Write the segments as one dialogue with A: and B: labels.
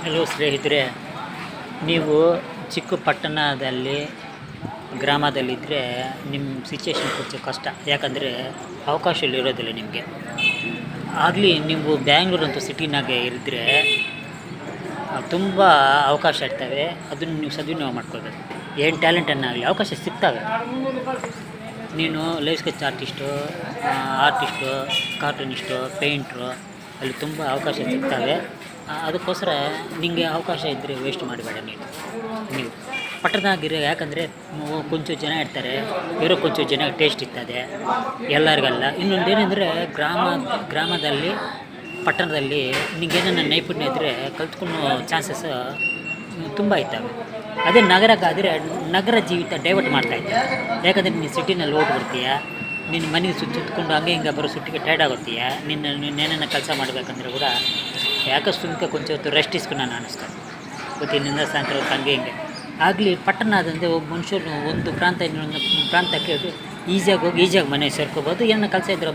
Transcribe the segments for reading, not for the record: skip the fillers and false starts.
A: Hello ಸ್ನೇಹಿತರೆ, ನೀವು ಚಿಕ್ಕ ಪಟ್ಟಣದಲ್ಲಿ ಗ್ರಾಮದಲ್ಲಿದ್ದರೆ ನಿಮ್ಮ ಸಿಚುಯೇಷನ್ ಕೊಂಚ ಕಷ್ಟ. ಯಾಕಂದರೆ ಅವಕಾಶಗಳಿರೋದಿಲ್ಲ ನಿಮಗೆ. ಆಗಲಿ ನೀವು ಬ್ಯಾಂಗ್ಳೂರಂಥ ಸಿಟಿನಾಗೆ ಇದ್ದರೆ ತುಂಬ ಅವಕಾಶ ಇರ್ತವೆ. ಅದನ್ನು ನೀವು ಸದ್ವಿನಿಯೋಗ ಮಾಡ್ಕೊಳ್ಬೇಕು. ಏನು ಟ್ಯಾಲೆಂಟನ್ನಾಗಲಿ ಅವಕಾಶ ಸಿಗ್ತವೆ. ನೀನು ಲೈಫ್ ಸ್ಕೆಚ್ ಆರ್ಟಿಸ್ಟು, ಕಾರ್ಟೂನಿಸ್ಟು, ಪೇಂಟ್ರು, ಅಲ್ಲಿ ತುಂಬ ಅವಕಾಶ ಸಿಗ್ತವೆ. ಅದಕ್ಕೋಸ್ಕರ ನಿಮಗೆ ಅವಕಾಶ ಇದ್ದರೆ ವೇಸ್ಟ್ ಮಾಡಬೇಡ. ನೀವು ಪಟ್ಟಣದಾಗಿರೋ, ಯಾಕಂದರೆ ಕೊಂಚ ಜನ ಇರ್ತಾರೆ, ಇರೋ ಕೊಂಚ ಜನ ಟೇಸ್ಟ್ ಇರ್ತದೆ ಎಲ್ಲರಿಗಲ್ಲ. ಇನ್ನೊಂದೇನೆಂದರೆ ಗ್ರಾಮದಲ್ಲಿ ಪಟ್ಟಣದಲ್ಲಿ ನಿಮಗೇನನ್ನ ನೈಪುಣ್ಯ ಇದ್ದರೆ ಕಲ್ತ್ಕೊಳ್ಳೋ ಚಾನ್ಸಸ್ ತುಂಬ ಇರ್ತವೆ. ಅದೇ ನಗರಕ್ಕಾದರೆ ನಗರ ಜೀವಿತ ಡೈವರ್ಟ್ ಮಾಡ್ತಾಯಿದ್ದೆ. ಯಾಕಂದರೆ ನೀನು ಸಿಟಿನಲ್ಲಿ ಓಡ್ಬಿಡ್ತೀಯ, ನಿನ್ನ ಮನೆಗೆ ಸುತ್ತಕೊಂಡು ಹಂಗೆ ಹಿಂಗೆ ಬರೋ ಸುಟ್ಟಿಗೆ ಟೈರ್ಡ್ ಆಗುತ್ತೀಯ. ನೀನೇನನ್ನ ಕೆಲಸ ಮಾಡಬೇಕಂದ್ರೆ ಕೂಡ ಯಾಕೆ ಸುಮ್ಕೆ ಕೊಂಚ ಹೊತ್ತು ರೆಸ್ಟ್ ಇಸ್ಕೊಂಡು ನಾನು ಅನ್ನಿಸ್ತೇನೆ. ಗೊತ್ತಿನಿಂದ ಸಾಯಂಕಾಲ ಹಂಗೆ ಹಿಂಗೆ ಆಗಲಿ. ಪಟ್ಟಣ ಅದಂದರೆ ಒಬ್ಬ ಮನುಷ್ಯನು ಒಂದು ಪ್ರಾಂತ ಇನ್ನೊಂದು ಪ್ರಾಂತಕ್ಕೆ ಈಸಿಯಾಗಿ ಹೋಗಿ ಈಸಿಯಾಗಿ ಮನೆ ಸೇರ್ಕೋಬೋದು. ಏನೋ ಕೆಲಸ ಇದ್ದರೆ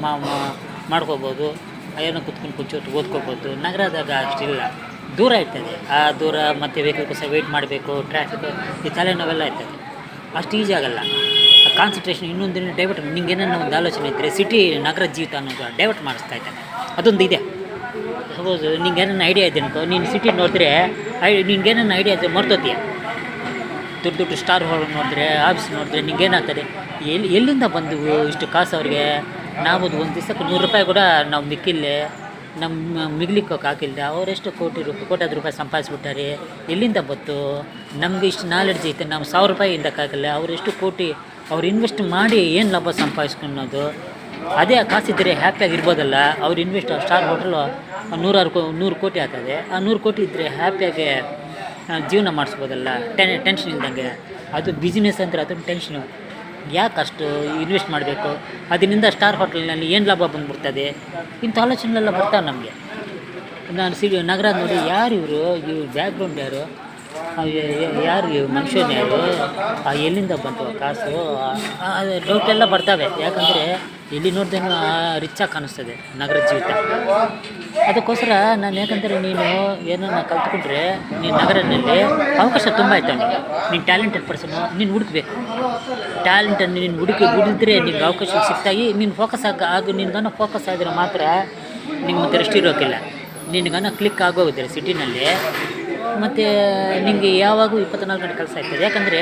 A: ಮಾಡ್ಕೋಬೋದು. ಏನೋ ಕುತ್ಕೊಂಡು ಕೊಂಚ ಹೊತ್ತು ಓದ್ಕೋಬೋದು. ನಗರದಾಗ ಅಷ್ಟಿಲ್ಲ, ದೂರ ಇರ್ತದೆ. ಆ ದೂರ ಮತ್ತು ವೆಹಿಕಲ್ಗೋಸ್ಕರ ವೆಯ್ಟ್ ಮಾಡಬೇಕು, ಟ್ರಾಫಿಕ್, ಈ ತಲೆನೋವೆಲ್ಲ ಇರ್ತದೆ. ಅಷ್ಟು ಈಜಿ ಆಗಲ್ಲ. Concentration ಇನ್ನೊಂದಿನ divert. ನಿಂಗೇನೋ ಒಂದು ಆಲೋಚನೆ ಇದ್ದರೆ ಸಿಟಿ ನಗರ ಜೀವಿತ ಅನ್ನೋದು ಡೈವರ್ಟ್ ಮಾಡಿಸ್ತಾ ಇದ್ದಾನೆ. ಅದೊಂದು ಇದೆ. ಸಪೋಸ್ ನಿಂಗೇನನ್ನ ಐಡಿಯಾ ಇದೆ ಅನ್ಕೋ, ನೀನು ಸಿಟಿ ನೋಡಿದ್ರೆ ನಿಂಗೇನನ್ನ ಐಡಿಯಾ ಇದ್ದರೆ ಮರ್ತೋತೀಯ. ದೊಡ್ಡ ಸ್ಟಾರ್ ಹೋಲ್ ನೋಡಿದ್ರೆ, ಆಫೀಸ್ ನೋಡಿದ್ರೆ ನಿಂಗೇನಾಗ್ತದೆ, ಎಲ್ಲಿಂದ ಬಂದು ಇಷ್ಟು ಕಾಸು ಅವ್ರಿಗೆ? ನಾವು ಒಂದು ದಿವಸಕ್ಕೆ ₹100 ಕೂಡ ನಾವು ಮಿಕ್ಕಿಲ್ಲೇ, ನಮ್ಮ ಮಿಗ್ಲಿಕ್ಕೆ ಹಾಕಿಲ್ಲ. ಅವರೆಷ್ಟು ಕೋಟ್ಯಾದ ರೂಪಾಯಿ ಸಂಪಾದಿಸ್ಬಿಟ್ಟಾರೆ. ಎಲ್ಲಿಂದ ಬಂತು? ನಮಗೆ ಇಷ್ಟು ನಾಲೆಡ್ಜ್ ಐತೆ, ನಾವು ₹1000 ಇಂದಕ್ಕಾಗಲ್ಲ. ಅವರೆಷ್ಟು ಕೋಟಿ ಅವ್ರು ಇನ್ವೆಸ್ಟ್ ಮಾಡಿ ಏನು ಲಾಭ ಸಂಪಾದಿಸ್ಕೊಳೋದು? ಅದೇ ಕಾಸಿದ್ದರೆ ಹ್ಯಾಪಿಯಾಗಿರ್ಬೋದಲ್ಲ. ಅವ್ರು ಇನ್ವೆಸ್ಟ್ ಸ್ಟಾರ್ ಹೋಟೆಲು 100 ಕೋಟಿ ಆಗ್ತದೆ. ಆ 100 ಕೋಟಿ ಇದ್ದರೆ ಹ್ಯಾಪಿಯಾಗಿ ಜೀವನ ಮಾಡಿಸ್ಬೋದಲ್ಲ, ಟೆನ್ಷನ್ ಇಲ್ದಂಗೆ. ಅದು ಬಿಸ್ನೆಸ್ ಅಂದರೆ ಅದೊಂದು ಟೆನ್ಷನು. ಯಾಕೆ ಅಷ್ಟು ಇನ್ವೆಸ್ಟ್ ಮಾಡಬೇಕು? ಅದರಿಂದ ಸ್ಟಾರ್ ಹೋಟೆಲ್ನಲ್ಲಿ ಏನು ಲಾಭ ಬಂದುಬಿಡ್ತದೆ? ಇಂಥ ಆಲೋಚನೆಲ್ಲ ಬರ್ತಾವೆ ನಮಗೆ. ನಾನು ನಗರ ನೋಡಿ, ಯಾರು ಇವರು ಬ್ಯಾಕ್ಗ್ರೌಂಡ್ ಯಾರು, ಯಾರು ಮನುಷ್ಯನ ಯಾರು, ಎಲ್ಲಿಂದ ಬಂತು ಕಾಸು? ಡೌಟ್ ಎಲ್ಲ ಬರ್ತವೆ. ಯಾಕಂದರೆ ಎಲ್ಲಿ ನೋಡ್ದೇನೋ ರಿಚ್ಚಾಗಿ ಕಾಣಿಸ್ತದೆ ನಗರ ಜೀವಿತ. ಅದಕ್ಕೋಸ್ಕರ ನಾನು, ಯಾಕಂದರೆ ನೀನು ಏನನ್ನ ಕಲ್ತ್ಕೊಂಡ್ರೆ ನೀನು ನಗರದಲ್ಲಿ ಅವಕಾಶ ತುಂಬ ಇರ್ತವೆ. ನೀನು ಟ್ಯಾಲೆಂಟೆಡ್ ಪರ್ಸನು, ನೀನು ಹುಡುಕಬೇಕು. ಟ್ಯಾಲೆಂಟನ್ನು ನೀನು ಹುಡುಕಿದ್ರೆ ನಿಮ್ಗೆ ಅವಕಾಶ ಸಿಗ್ತಾಗಿ. ನೀನು ಫೋಕಸ್ ನಿನ್ಗನ್ನ ಫೋಕಸ್ ಆದರೆ ಮಾತ್ರ ನಿಮ್ಗೆ ಮತ್ತೆ ರೆಸ್ಟ್ ಇರೋಕ್ಕಿಲ್ಲ. ನಿನ್ಗನ್ನ ಕ್ಲಿಕ್ ಆಗೋಗಿದ್ರೆ ಸಿಟಿನಲ್ಲಿ ಮತ್ತು ನಿಮಗೆ ಯಾವಾಗೂ 24 ಗಂಟೆ ಕೆಲಸ ಇರ್ತದೆ. ಯಾಕಂದರೆ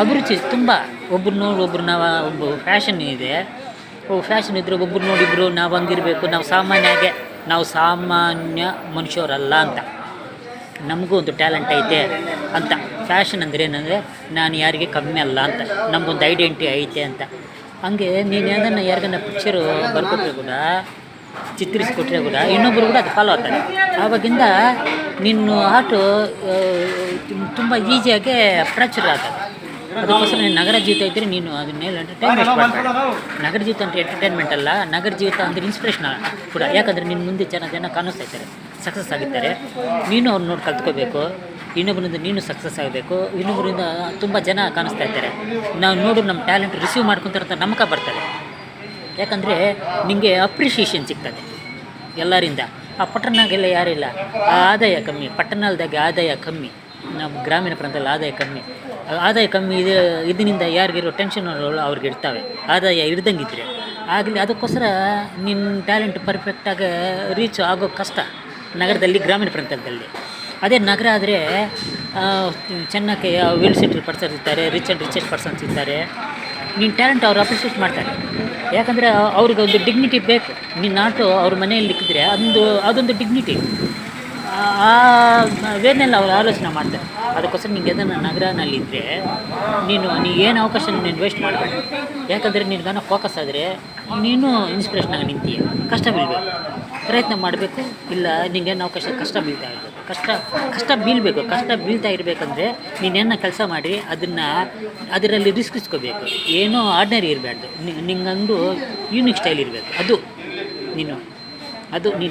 A: ಅಭಿರುಚಿ ತುಂಬ. ಒಬ್ಬರು ನೋಡಿ ಒಬ್ಬರು, ನಾವು ಒಬ್ಬ ಫ್ಯಾಷನ್ ಇದೆ, ಫ್ಯಾಷನ್ ಇದ್ದರೆ ಒಬ್ಬರು ನೋಡಿಬ್ರು ನಾವು ಹಂಗಿರಬೇಕು, ನಾವು ಸಾಮಾನ್ಯ ಮನುಷ್ಯರಲ್ಲ ಅಂತ, ನಮಗೂ ಒಂದು ಟ್ಯಾಲೆಂಟ್ ಐತೆ ಅಂತ. ಫ್ಯಾಷನ್ ಅಂದರೆ ಏನಂದರೆ ನಾನು ಯಾರಿಗೆ ಕಮ್ಮಿ ಅಲ್ಲ ಅಂತ, ನಮಗೊಂದು ಐಡೆಂಟಿಟಿ ಐತೆ ಅಂತ. ಹಂಗೆ ನೀನು ಅದನ್ನು ಯಾರಿಗನ್ನ ಪಿಕ್ಚರು ಬರ್ಕೊಟ್ರೆ ಕೂಡ, ಚಿತ್ರಿಸ್ಕೊಟ್ರೆ ಕೂಡ ಇನ್ನೊಬ್ಬರು ಕೂಡ ಅದು ಫಾಲೋ ಆಗ್ತಾರೆ. ಆವಾಗಿಂದ ನಿನ್ನ ಆಟು ತುಂಬ ಈಸಿಯಾಗೆ ಫ್ರ್ಯಾಕ್ಚರ್ ಆಗ್ತದೆ. ಅದಕ್ಕೋಸ್ಕರ ನೀನು ನಗರ ಜೀವಿತ ಇದ್ದರೆ ನೀನು ಅದನ್ನೆಲ್ಲ ಟೈಮ್ ವೇಸ್ಟ್ ಮಾಡ್ತಾರೆ. ನಗರ ಜೀವಿತ ಅಂದರೆ ಎಂಟರ್ಟೈನ್ಮೆಂಟ್ ಅಲ್ಲ, ನಗರ ಜೀವಿತ ಅಂದರೆ ಇನ್ಸ್ಪಿರೇಷನ್ ಕೂಡ. ಯಾಕಂದರೆ ನಿನ್ನ ಮುಂದೆ ಜನ ಕಾಣಿಸ್ತಾ ಇರ್ತಾರೆ, ಸಕ್ಸಸ್ ಆಗಿರ್ತಾರೆ. ನೀನು ಅವ್ರು ನೋಡಿ ಕಲ್ತ್ಕೋಬೇಕು. ಇನ್ನೊಬ್ಬರಿಂದ ನೀನು ಸಕ್ಸಸ್ ಆಗಬೇಕು. ಇನ್ನೊಬ್ಬರಿಂದ ತುಂಬ ಜನ ಕಾಣಿಸ್ತಾ ಇರ್ತಾರೆ. ನಾವು ನೋಡು, ನಮ್ಮ ಟ್ಯಾಲೆಂಟ್ ರಿಸೀವ್ ಮಾಡ್ಕೊತಾರಂತ ನಮಕ ಬರ್ತದೆ. ಯಾಕಂದರೆ ನಿಮಗೆ ಅಪ್ರಿಷಿಯೇಷನ್ ಸಿಗ್ತದೆ ಎಲ್ಲರಿಂದ. ಆ ಪಟ್ಟಣಗೆಲ್ಲ ಯಾರಿಲ್ಲ, ಆದಾಯ ಕಮ್ಮಿ. ಪಟ್ಟಣದಾಗ ಆದಾಯ ಕಮ್ಮಿ, ನಮ್ಮ ಗ್ರಾಮೀಣ ಪ್ರಾಂತದಲ್ಲಿ ಆದಾಯ ಕಮ್ಮಿ ಇದರಿಂದ ಯಾರಿಗಿರೋ ಟೆನ್ಷನ್ಗಳು ಅವ್ರಿಗೆ ಇರ್ತವೆ. ಆದಾಯ ಇರ್ದಂಗಿದ್ರೆ ಆಗಲಿ. ಅದಕ್ಕೋಸ್ಕರ ನಿನ್ನ ಟ್ಯಾಲೆಂಟ್ ಪರ್ಫೆಕ್ಟಾಗಿ ರೀಚ್ ಆಗೋ ಕಷ್ಟ ನಗರದಲ್ಲಿ, ಗ್ರಾಮೀಣ ಪ್ರಾಂತದಲ್ಲಿ. ಅದೇ ನಗರ ಆದರೆ ಚೆನ್ನಾಗಿ ವೆಲ್ ಸೆಟಲ್ ಪರ್ಸನ್ಸ್ ಇರ್ತಾರೆ, ರಿಚೆಸ್ಟ್ ಪರ್ಸನ್ಸ್ ಇರ್ತಾರೆ. ನಿನ್ನ ಟ್ಯಾಲೆಂಟ್ ಅವ್ರು ಅಪ್ರಿಷಿಯೇಟ್ ಮಾಡ್ತಾರೆ. ಯಾಕಂದರೆ ಅವ್ರಿಗೆ ಒಂದು ಡಿಗ್ನಿಟಿ ಬೇಕು. ನಿನ್ನ ಆಟೋ ಅವ್ರ ಮನೆಯಲ್ಲಿ ಇಕ್ಕಿದ್ರೆ ಅದೊಂದು ಡಿಗ್ನಿಟಿ. ಆ ವೇನೆಲ್ಲ ಅವ್ರು ಆಲೋಚನೆ ಮಾಡ್ತಾರೆ. ಅದಕ್ಕೋಸ್ಕರ ನಿಂಗೆ ಅದನ್ನು ನಗರನಲ್ಲಿದ್ದರೆ ನೀನು ಏನು ಅವಕಾಶ ನೀನು ವೇಸ್ಟ್ ಮಾಡಬೇಡ. ಯಾಕಂದರೆ ನಿನ್ಗನ್ನ ಫೋಕಸ್ ಆದರೆ ನೀನು ಇನ್ಸ್ಪಿರೇಷನಾಗಿ ನಿಂತೀಯ. ಕಷ್ಟ ಬೀಳಬೇಕು, ಪ್ರಯತ್ನ ಮಾಡಬೇಕು. ಇಲ್ಲ ನಿಂಗೇನು ಅವಕಾಶ, ಕಷ್ಟ ಬೀಳ್ತಾ ಇರಬೇಕು. ಕಷ್ಟ ಬೀಳ್ತಾ ಇರಬೇಕಂದ್ರೆ ನೀನೇನ ಕೆಲಸ ಮಾಡಿ ಅದರಲ್ಲಿ ರಿಸ್ಕ್ ಇಸ್ಕೋಬೇಕು. ಏನೋ ಆರ್ಡಿನರಿ ಇರಬಾರ್ದು. ನಿಂಗೊಂದು ಯೂನಿಕ್ ಸ್ಟೈಲ್ ಇರಬೇಕು. ನೀನು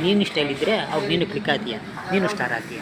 A: ಯೂನಿಕ್ ಸ್ಟೈಲ್ ಇದ್ದರೆ ಅವಾಗ ನೀನು ಕ್ಲಿಕ್ ಆಗ್ತೀಯ, ನೀನು ಸ್ಟಾರ್ ಆಗ್ತೀಯ.